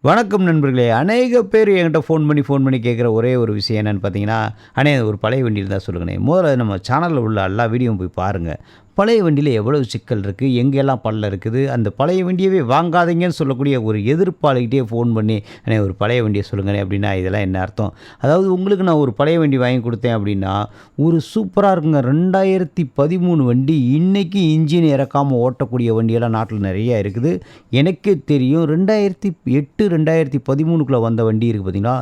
வணக்கம் நண்பர்களே! அநேக பேர் என்கிட்ட ஃபோன் பண்ணி கேட்குற ஒரே ஒரு விஷயம் என்னன்னு பார்த்தீங்கன்னா, "அண்ணே ஒரு பழைய வண்டி இருந்தா சொல்லுங்கண்ணே." முதல்ல நம்ம சேனல்ல உள்ள எல்லா வீடியோவும் போய் பாருங்க. பழைய வண்டியில எவ்வளவு சிக்கல் இருக்கு, எங்கெல்லாம் பள்ளம் இருக்குது, அந்த பழைய வண்டியவே வாங்காதீங்கன்னு சொல்லக்கூடிய ஒரு எதிர்ப்பாளிகிட்டயே ஃபோன் பண்ணி, "அண்ணே ஒரு பழைய வண்டிய சொல்லுங்கண்ணே." அப்படின்னா இதெல்லாம் என்ன அர்த்தம்? அதாவது உங்களுக்கு நான் ஒரு பழைய வண்டி வாங்கி குடுத்தேன் அப்படின்னா, ஒரு சூப்பரா இருக்குங்க 2013 வண்டி, இன்னைக்கு இன்ஜின் இறக்காம ஓட்டக்கூடிய வண்டியெல்லாம் நாட்டில நெறைய இருக்குது. எனக்கே தெரியும் 2008, 2013க்குள்ள வந்த வண்டி இருக்கு பார்த்தீங்களா,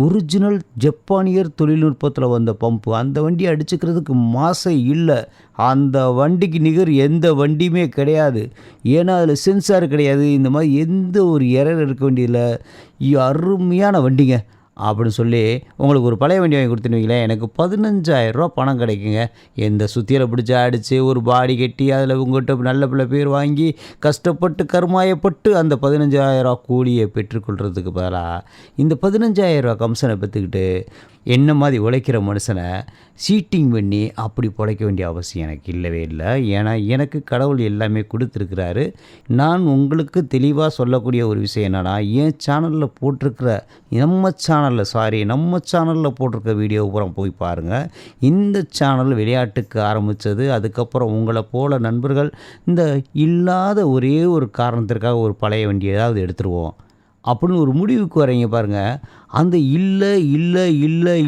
ஒரிஜினல் ஜப்பானியர் தொழில்நுட்பத்தில வந்த பம்பு. அந்த வண்டிய அடிச்சுக்கிறதுக்கு மாசே இல்ல. அந்த வண்டிக்கு நிகர் எந்த வண்டியுமே கிடையாது. ஏன்னா, அதில சென்சார் கிடையாது. இந்த மாரி எந்த ஒரு எரர் இருக்க வேண்டியதில்ல. அருமையான வண்டிங்க. அப்படின்னு சொல்லி உங்களுக்கு ஒரு பழைய வண்டி வாங்கி குடுத்தேன்னு வைங்களேன், எனக்கு ரூ. 15,000 பணம் கிடைக்குங்க. எந்த சுத்தியல பிடிச்சு அடிச்சு, ஒரு பாடி கட்டி, அதில உங்கள்ட்ட நல்ல பிள்ளை பேர் வாங்கி, கஷ்டப்பட்டு கருமாயப்பட்டு அந்த ரூ. 15,000 கூலிய பெற்றுக்கொள்றதுக்கு பதிலா, இந்த ரூ. 15,000 கமிஷன பெத்துக்கிட்டு, என்ன மாரி உழைக்கிற மனுஷன சீட்டிங் பண்ணி அப்படி பொழைக்க வேண்டிய அவசியம் எனக்கு இல்லவே இல்ல. ஏன்னா, எனக்கு கடவுள் எல்லாமே குடுத்துருக்கிறாரு. நான் உங்களுக்கு தெளிவா சொல்லக்கூடிய ஒரு விஷயம் என்னன்னா, என் சேனல்ல போட்டிருக்கிற நம்ம சேனல்ல போட்டிருக்க வீடியோவ பூரா போய் பாருங்க. இந்த சேனல் விளையாட்டுக்கு ஆரம்பிச்சது. அதுக்கப்புறம் உங்கள போல நண்பர்கள் இந்த இல்லாத ஒரே ஒரு காரணத்திற்காக ஒரு பழைய வண்டி ஏதாவது எடுத்துருவோம். அப்படின்னு ஒரு முடிவுக்கு வர்றீங்க பாருங்க. அந்த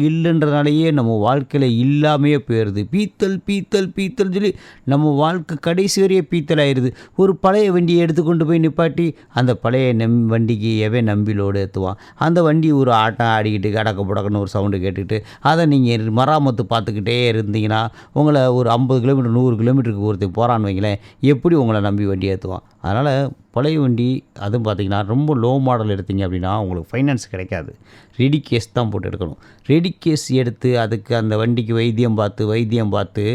இல்லன்றனாலேயே நம்ம வாழ்க்கையில இல்லாமயே போயிருது. பீத்தல்ன்னு சொல்லி நம்ம வாழ்க்கை கடைசி வரையே பீத்தல் ஆயிருது. ஒரு பழைய வண்டிய எடுத்து கொண்டு போய் நிப்பாட்டி, அந்த பழைய வண்டிக்கு எவன் நம்பி லோடு ஏத்துவான்? அந்த வண்டி ஒரு ஆட்டம் ஆடிக்கிட்டு கடக்க புடக்கன்னு ஒரு சவுண்டு கேட்டுக்கிட்டு, அத நீங்க மராமத்து பார்த்துக்கிட்டே இருந்தீங்கன்னா, உங்கள ஒரு 50 கிலோமீட்டர், 100 கிலோமீட்டருக்கு ஒருத்தன் போறான்னு வைங்களேன், எப்படி உங்கள நம்பி வண்டி ஏத்துவான்? அதனால பழைய வண்டி அதுவும் பார்த்தீங்கன்னா, ரொம்ப லோ மாடல் எடுத்தீங்க அப்படின்னா, உங்களுக்கு ஃபைனான்ஸ் கிடைக்காது. ரெடி கேஸ் தான் போட்டு எடுக்கணும். ரெடி கேஸ் எடுத்து அதுக்கு அந்த வண்டிக்கு வைத்தியம் பார்த்து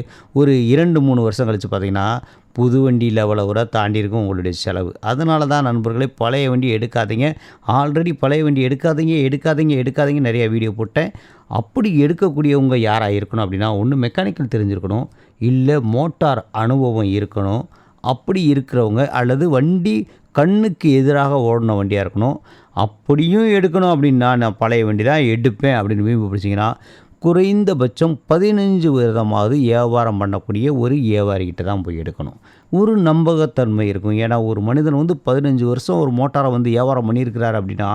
ஒரு 2, 3 வருஷம் கழிச்சு பார்த்தீங்கன்னா, புது வண்டி லெவல விட தாண்டி இருக்கும் உங்களுடைய செலவு. அதனால தான் நண்பர்களே பழைய வண்டி எடுக்காதீங்க. ஆல்ரெடி பழைய வண்டி எடுக்காதீங்க நெறைய வீடியோ போட்டேன். அப்படி எடுக்கக்கூடியவங்க யாரா இருக்கணும் அப்படின்னா, ஒண்ணு மெக்கானிக்கல் தெரிஞ்சிருக்கணும், இல்ல மோட்டார் அனுபவம் இருக்கணும். அப்படி இருக்கிறவங்க அல்லது வண்டி கண்ணுக்கு எதிராக ஓடுன வண்டியா இருக்கணும். அப்படியும் எடுக்கணும் அப்படின்னா, நான் பழைய வண்டி தான் எடுப்பேன் அப்படின்னு வீம்பு பிடிச்சிங்கன்னா, குறைந்தபட்சம் 15 வருடமாவது வியாபாரம் பண்ணக்கூடிய ஒரு வியாபாரிகிட்ட தான் போய் எடுக்கணும். ஒரு நம்பகத்தன்மை இருக்கும். ஏன்னா, ஒரு மனிதன் 15 வருஷம் ஒரு மோட்டார வியாபாரம் பண்ணியிருக்கிறார் அப்படின்னா,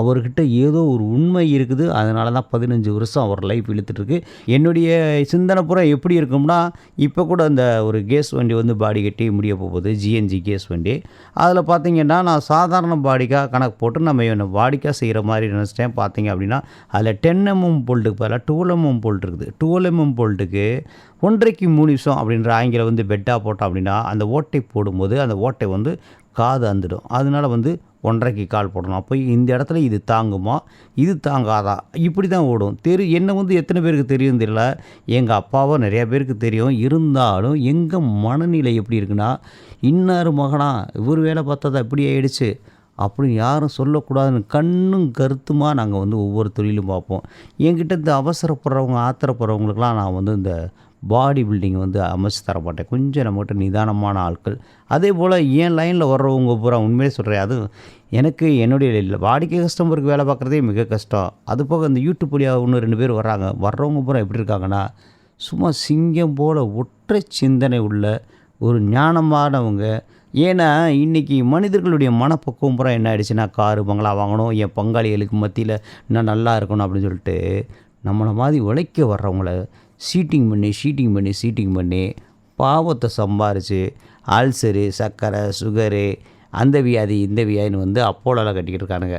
அவர்கிட்ட ஏதோ ஒரு உண்மை இருக்குது. அதனால தான் 15 வருஷம் அவர் லைஃப் இழுத்துட்டுருக்கு. என்னுடைய சிந்தனை பூரா எப்படி இருக்கும்னா, இப்போ கூட அந்த ஒரு கேஸ் வண்டி பாடி கட்டி முடிய போகுது. ஜிஎன்ஜி கேஸ் வண்டி. அதில பார்த்தீங்கன்னா, நான் சாதாரண பாடிக்கா கணக்கு போட்டு நம்ம பாடிக்கா செய்கிற மாரி நினச்சிட்டேன். பார்த்தீங்க அப்படின்னா, அதில் 10 எம்எம் போல்ட்டுக்கு பதிலா 12 எம்எம் போல்ட் இருக்குது. 12 எம்எம் போல்ட்டுக்கு 1.5க்கு 3 நிமிஷம் அப்படின்ற ஆங்கிலம் பெட்டா போட்டோம் அப்படின்னா, அந்த ஓட்டை போடும்போது அந்த ஓட்டை காது அந்துடும். அதனால 1.5க்கு கால் போடணும். அப்போ இந்த இடத்துல இது தாங்குமா? இது தாங்காதா? இப்படி தான் ஓடும். என்ன எத்தனை பேருக்கு தெரியும்னு தெரியல. எங்க அப்பாவ நிறைய பேருக்கு தெரியும். இருந்தாலும் எங்க மனநிலை எப்படி இருக்குன்னா, இன்னார் மகனா இவரு வேலை பார்த்ததா இப்படி ஆயிடுச்சு. அப்படின்னு யாரும் சொல்லக்கூடாதுன்னு கண்ணும் கருத்துமா நாங்க ஒவ்வொரு தொழிலும் பார்ப்போம். என்கிட்ட இந்த அவசரப்படுறவங்க, ஆத்திரப்படுறவங்களுக்கெல்லாம் நான் இந்த பாடி பில்டிங் அமைச்சு தர மாட்டேன். கொஞ்சம் நம்மகிட்ட நிதானமான ஆட்கள். அதேபோல் என் லைனில் வர்றவங்க பூரா உண்மையிலே சொல்கிறேன். அதுவும் எனக்கு என்னுடைய வாடிக்கை கஸ்டமருக்கு வேலை பார்க்குறதே மிக கஷ்டம். அது போக இந்த யூடியூப் வழியாக 1, 2 பேர் வர்றாங்க. வர்றவங்க பூரா எப்படி இருக்காங்கன்னா, சும்மா சிங்கம் போல் ஒற்றை சிந்தனை உள்ள ஒரு ஞானமானவங்க. ஏன்னா, இன்றைக்கி மனிதர்களுடைய மனப்பக்குவம் பூரா என்ன ஆயிடுச்சுன்னா, காரு, பங்களா வாங்கணும், என் பங்காளிகளுக்கு மத்தியில் நான் நல்லா இருக்கணும் அப்படின்னு சொல்லிட்டு, நம்மளை மாதிரி உழைக்க வர்றவங்கள சீட்டிங் பண்ணி பாவத்தை சம்பாரித்து அல்சரு, சர்க்கரை, சுகரு, அந்த வியாதி இந்த வியாதின்னு அப்போலோலாம் கட்டிக்கிட்டு இருக்கானுங்க.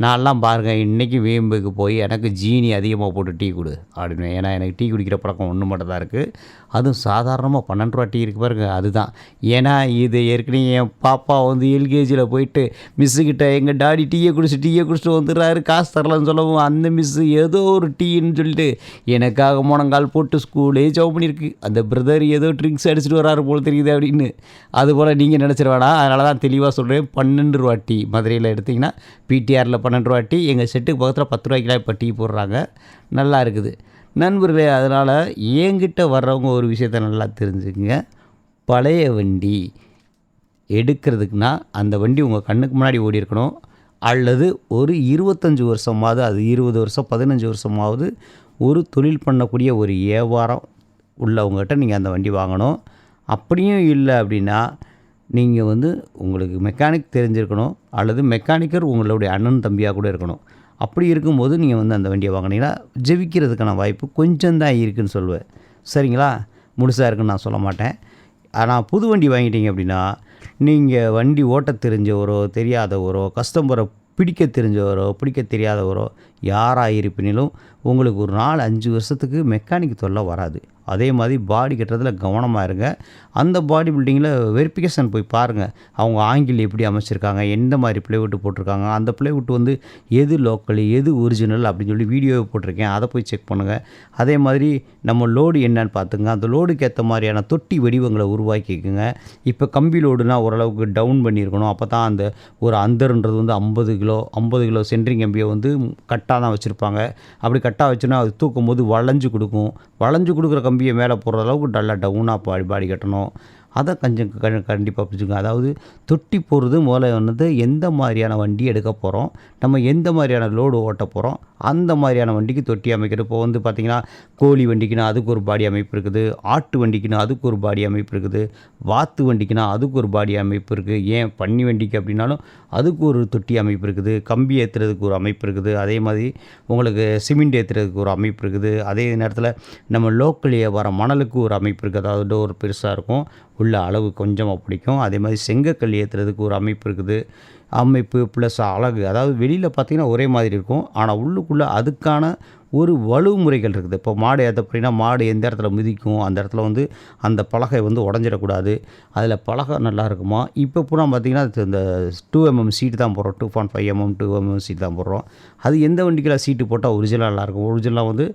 நான்லாம் பாருங்கள், இன்றைக்கி வேம்புக்கு போய் எனக்கு ஜீனி அதிகமாக போட்டு டீ கொடு அப்படின்னுவேன். ஏன்னா எனக்கு டீ குடிக்கிற பழக்கம் ஒன்று மட்டும் தான் இருக்குது. அதுவும் சாதாரணமாக 12 ரூபா டீ இருக்குது பாருங்க, அதுதான். ஏன்னா இது ஏற்கனவே என் பாப்பா எல்கேஜியில் போயிட்டு மிஸ்ஸுக்கிட்ட எங்கள் டாடி டீயை குடிச்சிட்டு வந்துடுறாரு, காசு தரலன்னு சொல்லவும் அந்த மிஸ்ஸு ஏதோ ஒரு டீன்னு சொல்லிட்டு எனக்காக முழங்கால் போட்டு ஸ்கூலே ஜவ் பண்ணியிருக்கு. அந்த பிரதர் ஏதோ ட்ரிங்க்ஸ் அடிச்சுட்டு வராரு போல் தெரியுது அப்படின்னு. அதுபோல் நீங்கள் நினச்சிட வேணாம். அதனால தான் தெளிவாக சொல்கிறேன். 12 ரூபா டீ மதுரையில் எடுத்திங்கன்னா பிடிஆரில் 12 ரூபா டீ, எங்கள் செட்டுக்கு பக்கத்தில் 10 ரூபாய்க்குலாம் இப்போ டீ போடுறாங்க. நல்லா இருக்குது நண்பர்களே. அதனால் என்கிட்ட வர்றவங்க ஒரு விஷயத்த நல்லா தெரிஞ்சுக்குங்க. பழைய வண்டி எடுக்கிறதுக்குன்னா அந்த வண்டி உங்கள் கண்ணுக்கு முன்னாடி ஓடி இருக்கணும். அல்லது ஒரு 25 வருஷமாவது, அது 20 வருஷம் 15 வருஷமாவது ஒரு தொழில் பண்ணக்கூடிய ஒரு வியாபாரம் உள்ளவங்ககிட்ட நீங்கள் அந்த வண்டி வாங்கணும். அப்படியும் இல்லை அப்படின்னா நீங்கள் வந்து உங்களுக்கு மெக்கானிக் தெரிஞ்சிருக்கணும், அல்லது மெக்கானிக்கர் உங்களுடைய அண்ணன் தம்பியாக கூட இருக்கணும். அப்படி இருக்கும்போது நீங்கள் வந்து அந்த வண்டியை வாங்கினீங்கன்னா ஜெயிக்கிறதுக்கான வாய்ப்பு கொஞ்சம் தான் இருக்குதுன்னு சொல்லுவேன். சரிங்களா? முழுசாக இருக்குன்னு நான் சொல்ல மாட்டேன். ஆனால் புது வண்டி வாங்கிட்டீங்க அப்படின்னா நீங்கள் வண்டி ஓட்ட தெரிஞ்சவரோ தெரியாதவரோ, கஸ்டமரை பிடிக்க தெரிஞ்சவரோ பிடிக்க தெரியாதவரோ யாராக இருப்பினும் உங்களுக்கு ஒரு 4-5 வருஷத்துக்கு மெக்கானிக் தொல்லை வராது. அதே மாதிரி பாடி கட்டுறதுல கவனமாக இருங்க. அந்த பாடி பில்டிங்கில் வெரிஃபிகேஷன் போய் பாருங்கள். அவங்க ஆங்கிள் எப்படி அமைச்சிருக்காங்க, எந்த மாதிரி ப்ளைவுட் போட்டிருக்காங்க, அந்த ப்ளைவுட் வந்து எது லோக்கல் எது ஒரிஜினல் அப்படின்னு சொல்லி வீடியோவை போட்டிருக்கேன், அதை போய் செக் பண்ணுங்கள். அதே மாதிரி நம்ம லோடு என்னன்னு பார்த்துங்க. அந்த லோடுக்கு ஏற்ற மாதிரியான தொட்டி வடிவங்களை உருவாக்கிக்குங்க. இப்போ கம்பி லோடுனா ஓரளவுக்கு டவுன் பண்ணியிருக்கணும். அப்போ தான் அந்த ஒரு அந்தர்ன்றது வந்து 50 கிலோ சென்ட்ரிங் கம்பியை வந்து கட்டாக தான் வச்சுருப்பாங்க. அப்படி கட்டாக வச்சுன்னா அது தூக்கும் போது வளைஞ்சு கொடுக்குற கம்பியை மேலே போடுற அளவுக்கு நல்லா டவுனாக பாடி கட்டணும். அதை கொஞ்சம் கண்டிப்பாக பிடிச்சிங்க. அதாவது தொட்டி போடுறது முதல்ல வந்து எந்த மாதிரியான வண்டி எடுக்க போகிறோம், நம்ம எந்த மாதிரியான லோடு ஓட்ட போகிறோம், அந்த மாதிரியான வண்டிக்கு தொட்டி அமைக்கிறது. இப்போ வந்து பார்த்திங்கன்னா கோழி வண்டிக்குன்னா அதுக்கு ஒரு பாடி அமைப்பு இருக்குது, ஆட்டு வண்டிக்குன்னா அதுக்கு ஒரு பாடி அமைப்பு இருக்குது, வாத்து வண்டிக்குன்னா அதுக்கு ஒரு பாடி அமைப்பு இருக்குது, ஏன் பன்னி வண்டிக்கு அப்படின்னாலும் அதுக்கு ஒரு தொட்டி அமைப்பு இருக்குது, கம்பி ஏற்றுறதுக்கு ஒரு அமைப்பு இருக்குது, அதே மாதிரி உங்களுக்கு சிமெண்ட் ஏற்றுறதுக்கு ஒரு அமைப்பு இருக்குது. அதே நேரத்தில் நம்ம லோக்கல் வர மணலுக்கு ஒரு அமைப்பு இருக்குது. அதாவது டோர் பெருசாக இருக்கும், உள்ள அளவு கொஞ்சமாக பிடிக்கும். அதே மாதிரி செங்கக்கல் ஏற்றுறதுக்கு ஒரு அமைப்பு இருக்குது. அமைப்பு ப்ளஸ் அழகு, அதாவது வெளியில் பார்த்திங்கன்னா ஒரே மாதிரி இருக்கும், ஆனால் உள்ளுக்குள்ளே அதுக்கான ஒரு வலுமுறைகள் இருக்குது. இப்போ மாடு ஏற்ற போகிறீங்கன்னா மாடு எந்த இடத்துல மிதிக்கும், அந்த இடத்துல வந்து அந்த பலகை வந்து உடஞ்சிடக்கூடாது. அதில் பலகை நல்லா இருக்குமா. இப்போ பூரா பார்த்திங்கன்னா இந்த 2mm சீட்டு தான் போடுறோம், 2.5mm 2mm சீட்டு தான் போடுறோம். அது எந்த வண்டிக்கெல்லாம் சீட்டு போட்டால் ஒரிஜினலாக நல்லாயிருக்கும், ஒரிஜினலாக வந்து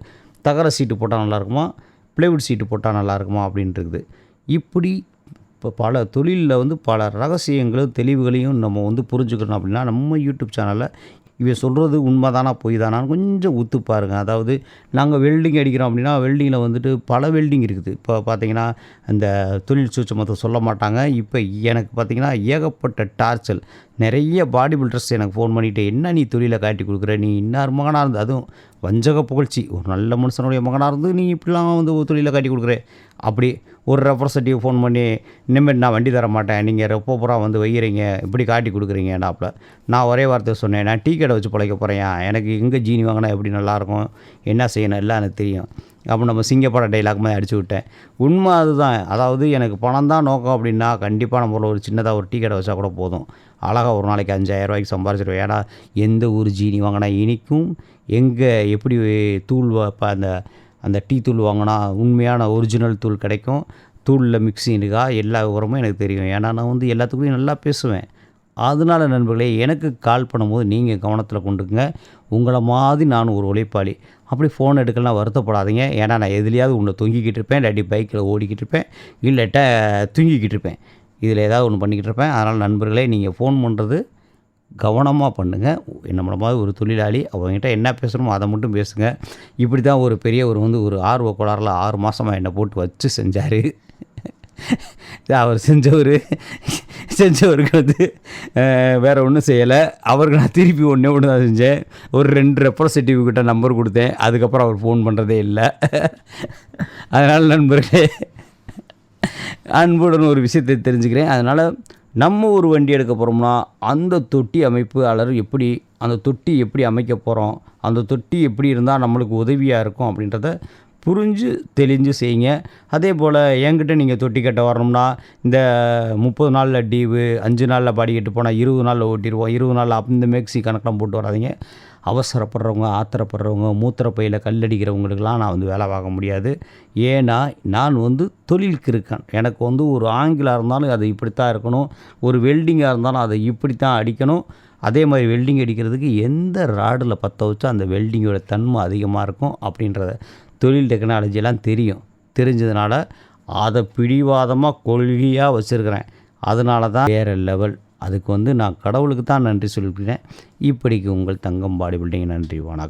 தகர சீட்டு போட்டால் நல்லாயிருக்குமா, ப்ளைவுட் சீட்டு போட்டால் நல்லாயிருக்குமா அப்படின்ட்டு இருக்குது. இப்படி இப்போ பல தொழிலில் வந்து பல ரகசியங்களும் தெளிவுகளையும் நம்ம வந்து புரிஞ்சுக்கணும் அப்படின்னா நம்ம யூடியூப் சேனலில் இவன் சொல்கிறது உண்மை தானா பொய் தானான்னு கொஞ்சம் உத்து பாருங்கள். அதாவது நாங்கள் வெல்டிங் அடிக்கிறோம் அப்படின்னா வெல்டிங்கில் வந்துட்டு பல வெல்டிங் இருக்குது. இப்போ பார்த்திங்கன்னா இந்த தொழில் சூட்சமத்தை சொல்ல மாட்டாங்க. இப்போ எனக்கு பார்த்திங்கன்னா ஏகப்பட்ட டார்ச்சல் நிறைய பாடி பில்டர்ஸ் எனக்கு ஃபோன் பண்ணிவிட்டு, என்ன நீ தொழிலை காட்டி கொடுக்குற, நீ இன்னார் மகனாக இருந்து, அதுவும் வஞ்சக புகழ்ச்சி, ஒரு நல்ல மனுஷனுடைய மகனாக இருந்து நீ இப்படிலாம் வந்து ஒரு தொழிலை காட்டி கொடுக்குற. அப்படி ஒரு ரெப்ரசன்டேட்டிவ் ஃபோன் பண்ணி, இனிமேல் நான் வண்டி தர மாட்டேன், நீங்கள் ரெப்போ பூரா வந்து வைக்கிறீங்க, இப்படி காட்டி கொடுக்குறீங்கன்னாப்புல. நான் ஒரே வார்த்தை சொன்னேன், நான் டீ கடை வச்சு பிழைக்க போகிறேன், எனக்கு எங்கே ஜீனி வாங்கினா எப்படி நல்லாயிருக்கும், என்ன செய்யணும் எல்லாம் எனக்கு தெரியும். அப்போ நம்ம சிங்கப்பட டைலாக் மாதிரி அடிச்சு விட்டேன். உண்மை அதுதான். அதாவது எனக்கு பணம் தான் நோக்கம் அப்படின்னா கண்டிப்பாக நம்ம ஒரு சின்னதாக ஒரு டீ கடை வச்சா கூட போதும், அழகாக ஒரு நாளைக்கு 5000 ரூபாய்க்கு சம்பாரிச்சிடுவேன். ஏன்னா எந்த ஒரு ஜீனி வாங்கினா இனிக்கும், எங்கே எப்படி தூள் அந்த டீ தூள் வாங்கினா உண்மையான ஒரிஜினல் தூள் கிடைக்கும், தூளில் மிக்ஸிங் இருக்கா, எல்லா விவரமும் எனக்கு தெரியும். ஏன்னா நான் வந்து எல்லாத்துக்குள்ளேயும் நல்லா பேசுவேன். அதனால் நண்பர்களே, எனக்கு கால் பண்ணும்போது நீங்கள் கவனத்தில் கொண்டுக்குங்க. உங்களை மாதிரி நான் ஒரு உழைப்பாளி. அப்படி ஃபோன் எடுக்கலாம் வருத்தப்படாதீங்க. ஏன்னா நான் எதுலையாவது ஒன்று தொங்கிக்கிட்டு இருப்பேன், இல்லாட்டி பைக்கில் ஓடிக்கிட்டு இருப்பேன், இல்லாட்ட தூங்கிக்கிட்டு இருப்பேன், இதில் ஏதாவது ஒன்று பண்ணிக்கிட்டு இருப்பேன். அதனால் நண்பர்களே, நீங்கள் ஃபோன் பண்ணுறது கவனமாக பண்ணுங்கள். நம்மளை மாதிரி ஒரு தொழிலாளி, அவங்ககிட்ட என்ன பேசுகிறோமோ அதை மட்டும் பேசுங்க. இப்படி தான் ஒரு பெரியவர் வந்து ஒரு ஆர்வ கோளாறில் 6 மாதமாக என்னை போட்டு வச்சு செஞ்சார். அவர் செஞ்சவருக்கு வந்து வேறு ஒன்றும் செய்யலை. அவருக்கு நான் திருப்பி ஒன்று தான் செஞ்சேன். ஒரு 2 ரெப்ரசன்டேட்டிவ் கிட்ட நம்பர் கொடுத்தேன். அதுக்கப்புறம் அவர் ஃபோன் பண்ணுறதே இல்லை. அதனால் நண்பர்களே, அன்புடன் ஒரு விஷயத்தை தெரிஞ்சுக்கிறேன். அதனால் நம்ம ஒரு வண்டி எடுக்க போகிறோம்னா அந்த தொட்டி அமைப்பு அல்லது எப்படி அந்த தொட்டி எப்படி அமைக்க போகிறோம், அந்த தொட்டி எப்படி இருந்தால் நம்மளுக்கு உதவியாக இருக்கும் அப்படின்றத புரிஞ்சு தெளிஞ்சு செய்யுங்க. அதே போல் என்கிட்ட நீங்கள் தொட்டி கட்ட வரணும்னா இந்த 30 நாளில் டீவு, 5 நாளில் பாடி கட்டு போனால் 20 நாளில் ஓட்டிடுவோம், 20 நாளில் அந்த மேக்ஸி கணக்கெலாம் போட்டு வராதிங்க. அவசரப்படுறவங்க, ஆத்திரப்படுறவங்க, மூத்திரப்பையில் கல்லடிக்கிறவங்களுக்கெல்லாம் நான் வந்து வேலை பார்க்க முடியாது. ஏன்னா நான் வந்து தொழிலுக்கு இருக்கேன். எனக்கு வந்து ஒரு ஆங்கிலாக இருந்தாலும் அது இப்படித்தான் இருக்கணும், ஒரு வெல்டிங்காக இருந்தாலும் அதை இப்படித்தான் அடிக்கணும். அதே மாதிரி வெல்டிங் அடிக்கிறதுக்கு எந்த ராடில் பற்ற வச்சா அந்த வெல்டிங்கோட தன்மை அதிகமாக இருக்கும் அப்படின்றத தொழில் டெக்னாலஜியெல்லாம் தெரிஞ்சதுனால அதை பிடிவாதமாக கொள்கையாக வச்சுருக்கிறேன். அதனால தான் வேறு லெவல். அதுக்கு வந்து நான் கடவுளுக்கு தான் நன்றி சொல்லிக்கிறேன். இப்படிக்கு உங்கள் தங்கம் பாடி பில்டிங். நன்றி, வணக்கம்.